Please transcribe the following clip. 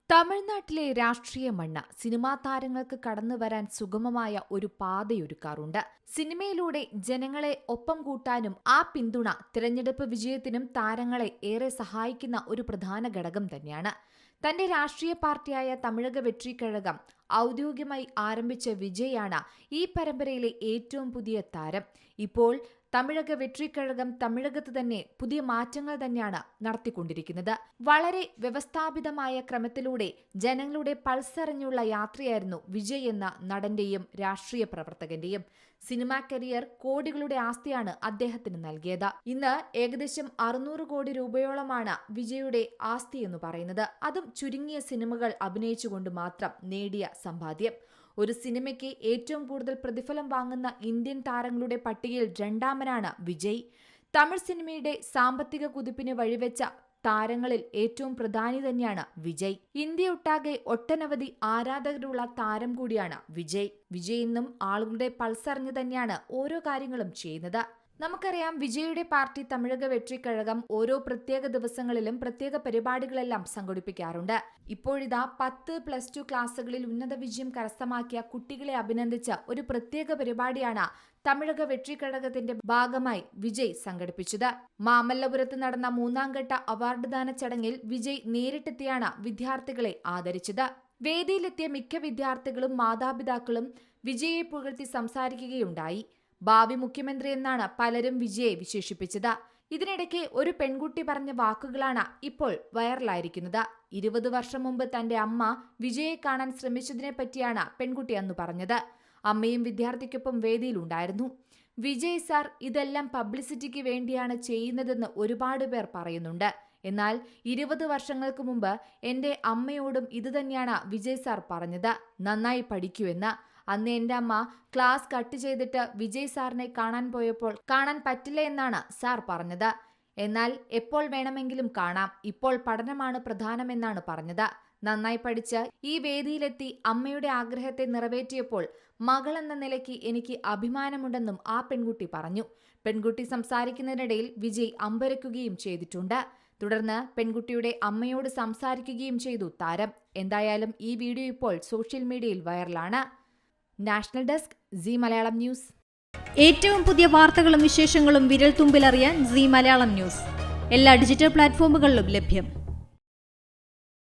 തമിഴ്നാട്ടിലെ രാഷ്ട്രീയ മണ്ണ് സിനിമാ താരങ്ങൾക്ക് കടന്നുവരാൻ സുഗമമായ ഒരു പാതയൊരുക്കാറുണ്ട്. സിനിമയിലൂടെ ജനങ്ങളെ ഒപ്പം കൂട്ടാനും ആ പിന്തുണ തിരഞ്ഞെടുപ്പ് വിജയത്തിനും താരങ്ങളെ ഏറെ സഹായിക്കുന്ന ഒരു പ്രധാന ഘടകം തന്നെയാണ്. തന്റെ രാഷ്ട്രീയ പാർട്ടിയായ തമിഴക വെട്രി കഴകം ഔദ്യോഗികമായി ആരംഭിച്ച വിജയാണ് ഈ പരമ്പരയിലെ ഏറ്റവും പുതിയ താരം. ഇപ്പോൾ തമിഴക വെട്രി കഴകം തമിഴകത്ത് തന്നെ പുതിയ മാറ്റങ്ങൾ തന്നെയാണ് നടത്തിക്കൊണ്ടിരിക്കുന്നത്. വളരെ വ്യവസ്ഥാപിതമായ ക്രമത്തിലൂടെ ജനങ്ങളുടെ പൾസറിഞ്ഞുള്ള യാത്രയായിരുന്നു വിജയ് എന്ന നടന്റെയും രാഷ്ട്രീയ പ്രവർത്തകന്റെയും. സിനിമാ കരിയർ കോടികളുടെ ആസ്തിയാണ് അദ്ദേഹത്തിന് നൽകിയത്. ഇന്ന് ഏകദേശം 600 കോടി രൂപയോളമാണ് വിജയുടെ ആസ്തി എന്ന് പറയുന്നത്. അതും ചുരുങ്ങിയ സിനിമകൾ അഭിനയിച്ചുകൊണ്ട് മാത്രം നേടിയ സമ്പാദ്യം. ഒരു സിനിമയ്ക്ക് ഏറ്റവും കൂടുതൽ പ്രതിഫലം വാങ്ങുന്ന ഇന്ത്യൻ താരങ്ങളുടെ പട്ടികയിൽ രണ്ടാമനാണ് വിജയ്. തമിഴ് സിനിമയുടെ സാമ്പത്തിക കുതിപ്പിന് വഴിവെച്ച താരങ്ങളിൽ ഏറ്റവും പ്രധാനി തന്നെയാണ് വിജയ്. ഇന്ത്യയൊട്ടാകെ ഒട്ടനവധി ആരാധകരുള്ള താരം കൂടിയാണ് വിജയ്. വിജയ് ഇന്നും ആളുകളുടെ പൾസറിഞ്ഞ് തന്നെയാണ് ഓരോ കാര്യങ്ങളും ചെയ്യുന്നത്. നമുക്കറിയാം, വിജയുടെ പാർട്ടി തമിഴക വെട്രി കഴകം ഓരോ പ്രത്യേക ദിവസങ്ങളിലും പ്രത്യേക പരിപാടികളെല്ലാം സംഘടിപ്പിക്കാറുണ്ട്. ഇപ്പോഴിതാ 10+2 ക്ലാസുകളിൽ ഉന്നത വിജയം കരസ്ഥമാക്കിയ കുട്ടികളെ അഭിനന്ദിച്ച ഒരു പ്രത്യേക പരിപാടിയാണ് തമിഴക വെട്രി കഴകത്തിന്റെ ഭാഗമായി വിജയ് സംഘടിപ്പിച്ചത്. മാമല്ലപുരത്ത് നടന്ന 3ാം ഘട്ട അവാർഡ് ദാന ചടങ്ങിൽ വിജയ് നേരിട്ടെത്തിയാണ് വിദ്യാർത്ഥികളെ ആദരിച്ചത്. വേദിയിലെത്തിയ മിക്ക വിദ്യാർത്ഥികളും മാതാപിതാക്കളും വിജയെ പുകഴ്ത്തി സംസാരിക്കുകയുണ്ടായി. ഭാവി മുഖ്യമന്ത്രി എന്നാണ് പലരും വിജയെ വിശേഷിപ്പിച്ചത്. ഇതിനിടയ്ക്ക് ഒരു പെൺകുട്ടി പറഞ്ഞ വാക്കുകളാണ് ഇപ്പോൾ വൈറലായിരിക്കുന്നത്. 20 വർഷം മുമ്പ് തന്റെ അമ്മ വിജയെ കാണാൻ ശ്രമിച്ചതിനെ പറ്റിയാണ് പെൺകുട്ടി അന്ന് പറഞ്ഞത്. അമ്മയും വിദ്യാർത്ഥിക്കൊപ്പം വേദിയിലുണ്ടായിരുന്നു. വിജയ് സാർ ഇതെല്ലാം പബ്ലിസിറ്റിക്ക് വേണ്ടിയാണ് ചെയ്യുന്നതെന്ന് ഒരുപാട് പേർ പറയുന്നുണ്ട്. എന്നാൽ 20 വർഷങ്ങൾക്ക് മുമ്പ് എന്റെ അമ്മയോടും ഇതുതന്നെയാണ് വിജയ് സാർ പറഞ്ഞത്, നന്നായി പഠിക്കൂ എന്ന്. അന്ന് എന്റെ അമ്മ ക്ലാസ് കട്ട് ചെയ്തിട്ട് വിജയ് സാറിനെ കാണാൻ പോയപ്പോൾ കാണാൻ പറ്റില്ല എന്നാണ് സാർ പറഞ്ഞത്. എന്നാൽ എപ്പോൾ വേണമെങ്കിലും കാണാം, ഇപ്പോൾ പഠനമാണ് പ്രധാനമെന്നാണ് പറഞ്ഞത്. നന്നായി പഠിച്ച് ഈ വേദിയിലെത്തി അമ്മയുടെ ആഗ്രഹത്തെ നിറവേറ്റിയപ്പോൾ മകളെന്ന നിലയ്ക്ക് എനിക്ക് അഭിമാനമുണ്ടെന്നും ആ പെൺകുട്ടി പറഞ്ഞു. പെൺകുട്ടി സംസാരിക്കുന്നതിനിടയിൽ വിജയ് അമ്പരക്കുകയും ചെയ്തിട്ടുണ്ട്. തുടർന്ന് പെൺകുട്ടിയുടെ അമ്മയോട് സംസാരിക്കുകയും ചെയ്തു താരം. എന്തായാലും ഈ വീഡിയോ ഇപ്പോൾ സോഷ്യൽ മീഡിയയിൽ വൈറലാണ്. National desk, Zee Malayalam news. ഏറ്റവും പുതിയ വാർത്തകളും വിശേഷങ്ങളും വിരൽ തുമ്പിലറിയാൻ സീ മലയാളം ന്യൂസ് എല്ലാ ഡിജിറ്റൽ പ്ലാറ്റ്ഫോമുകളിലും ലഭ്യം.